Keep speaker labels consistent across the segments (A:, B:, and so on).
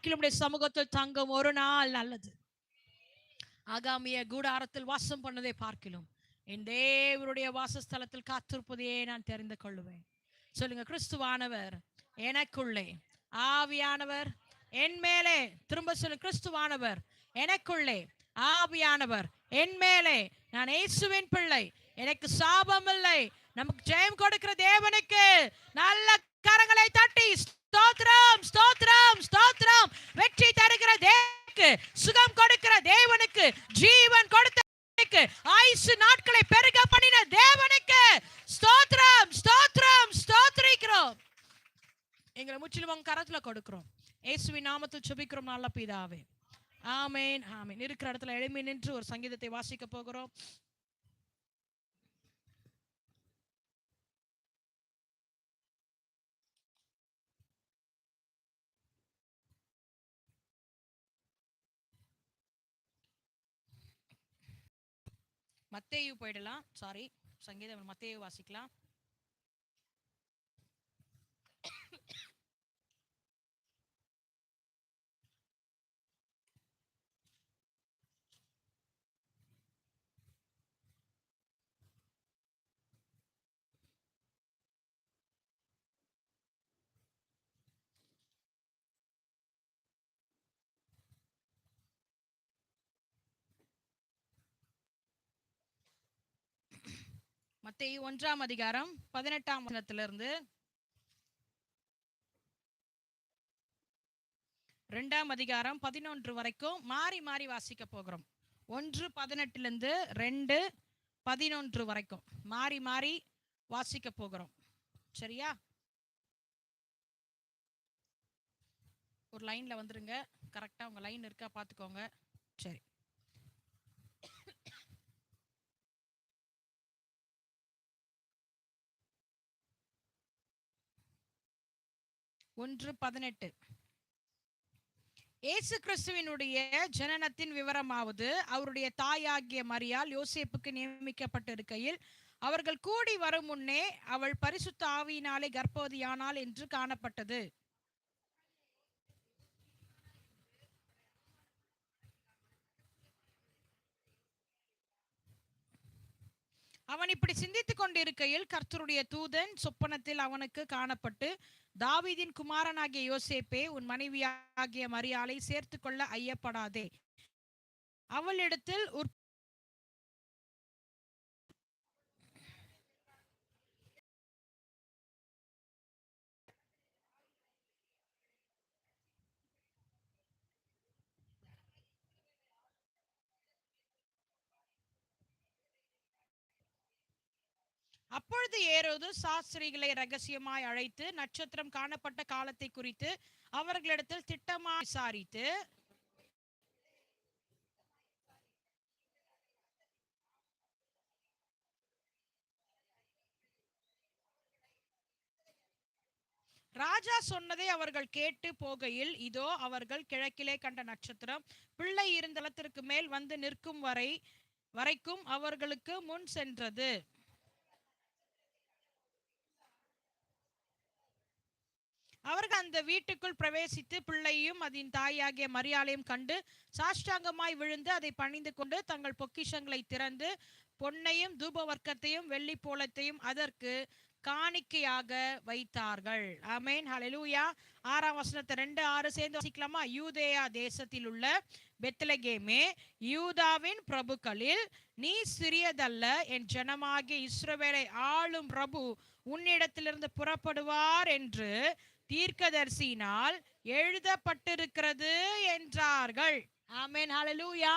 A: பார்க்கிலும் சமூகத்தில் தங்கும் ஒரு நாள் நல்லது. ஆகாமிய கூடாரத்தில் வாசம் பண்ணதை பார்க்கிலும் என் தேவனுடைய வாசஸ்தலத்தில் காத்திருப்பதையே நான் தெரிந்து கொள்ளுவேன். சொல்லுங்க, கிறிஸ்துவானவர் எனக்குள்ளே, ஆவியானவர் என் மேலே. திரும்ப சொல்லுங்க, கிறிஸ்துவானவர் எனக்குள்ளே, ஆவியானவர் என் மேலே. நான் இயேசுவின் பிள்ளை, எனக்கு சாபம் இல்லை. நமக்கு ஜெயம் கொடுக்கிற தேவனுக்கு நல்ல கரங்களை தட்டி ஸ்தோத்திரம், ஸ்தோத்திரம், ஸ்தோத்திரம். வெற்றி தருகிற தேவனுக்கு, சுகம் கொடுக்கிற தேவனுக்கு, ஜீவன் கொடுத்த ஆயுசு நாட்களை பெருக பண்ணின தேவனுக்கு ஸ்தோத்திரம், ஸ்தோத்திரம், ஸ்தோத்திரிக்கிறோம். எங்களை முற்றிலும் உங்க கரத்துல கொடுக்கிறோம். இயேசுவின் நாமத்தில் ஜெபிக்கிறோம் நல்ல பிதாவே, ஆமென், ஆமென். இருக்கிற இடத்துல எழும்பி நின்று ஒரு சங்கீதத்தை வாசிக்க போகிறோம். மத்தேயு போயிடலாம். சாரி, சங்கீதம் மத்தேயு வாசிக்கலாம். மத்தேயு 1ஆம் அதிகாரம் 18ஆம் வசனத்திலிருந்து 2ஆம் அதிகாரம் 11 வரைக்கும் மாறி மாறி வாசிக்க போகிறோம். 1:18 2:11 வரைக்கும் மாறி மாறி வாசிக்க போகிறோம். சரியா? ஒரு லைன்ல வந்துருங்க. கரெக்டா உங்க லைன் இருக்கா பாத்துக்கோங்க. சரி, 1:18. இயேசு கிறிஸ்துவினுடைய ஜனனத்தின் விவரமாவது, அவருடைய தாயாகிய மரியாள் யோசேப்புக்கு நியமிக்கப்பட்டிருக்கையில் அவர்கள் கூடி வரும் முன்னே அவள் பரிசுத்த ஆவியினாலே கர்ப்பவதியானாள் என்று காணப்பட்டது. அவன் இப்படி சிந்தித்துக் கொண்டிருக்கையில் கர்த்தருடைய தூதன் சொப்பனத்தில் அவனுக்கு காணப்பட்டு, தாவீதின் குமாரனாகிய யோசேப்பே, உன் மனைவியாகிய மரியாளை சேர்த்து கொள்ள ஐயப்படாதே. அவளிடத்தில் அப்பொழுது ஏரோது சாஸ்திரிகளை ரகசியமாய் அழைத்து நட்சத்திரம் காணப்பட்ட காலத்தை குறித்து அவர்களிடத்தில் திட்டமாய் விசாரித்து, ராஜா சொன்னதை அவர்கள் கேட்டு போகையில், இதோ அவர்கள் கிழக்கிலே கண்ட நட்சத்திரம் பிள்ளை இருந்த தளத்திற்கு மேல் வந்து நிற்கும் வரைக்கும் அவர்களுக்கு முன் சென்றது. அவர்கள் அந்த வீட்டுக்குள் பிரவேசித்து பிள்ளையும் அதன் தாயாகிய மரியாளையும் கண்டு சாஷ்டாங்கமாய் விழுந்து அதை பணிந்து கொண்டு தங்கள் பொக்கிஷங்களை திறந்து பொன்னையும் தூபவர்க்கத்தையும் வெள்ளி போலத்தையும் அதற்கு காணிக்கையாக வைத்தார்கள். ஆமென், ஹல்லேலூயா. 6ஆம் வசனத்தை 2:6 சேர்ந்து வாசிக்கலாமா? யூதேயா தேசத்தில் உள்ள பெத்லகேமே, யூதாவின் பிரபுக்களில் நீ சிறியதல்ல, என் ஜனமாகிய இஸ்ரவேலை ஆளும் பிரபு உன்னிடத்திலிருந்து புறப்படுவார் என்று தீர்க்கதரிசியினால் எழுதப்பட்டிருக்கிறது என்றார்கள். ஆமென், ஹல்லேலூயா.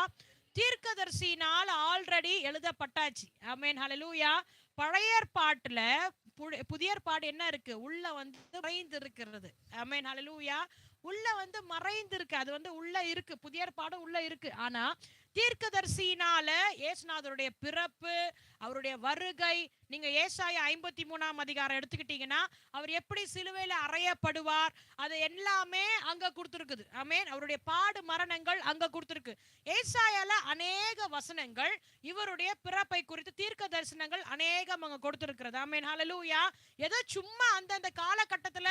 A: தீர்க்கதரிசியினால் ஆல்ரெடி எழுதப்பட்டாச்சு. ஆமென், ஹல்லேலூயா. பழைய ஏற்பாட்டுல புதிய ஏற்பாடு என்ன இருக்கு? உள்ள மறைந்து இருக்கிறது. ஆமென், ஹல்லேலூயா. உள்ள மறைந்து இருக்கு. அது உள்ள இருக்கு. புதிய ஏற்பாடு உள்ள இருக்கு. ஆனா தீர்க்கதரிசியினால இயேசுநாதருடைய பிறப்பு, அவருடைய வருகை, நீங்க ஏசாயா 53ஆம் அதிகாரம் எடுத்துக்கிட்டீங்கன்னா அவர் எப்படி சிலுவையில அறையப்படுவார், அது எல்லாமே அங்க கொடுத்திருக்குது. ஆமென். அவருடைய பாடு மரணங்கள் அங்க கொடுத்திருக்கு. ஏசாயால அநேக வசனங்கள் இவருடைய பிறப்பை குறித்து தீர்க்க தரிசனங்கள் அநேகம் அங்க கொடுத்திருக்கிறது. ஆமென், ஹல்லேலூயா. ஏதோ சும்மா அந்த காலகட்டத்துல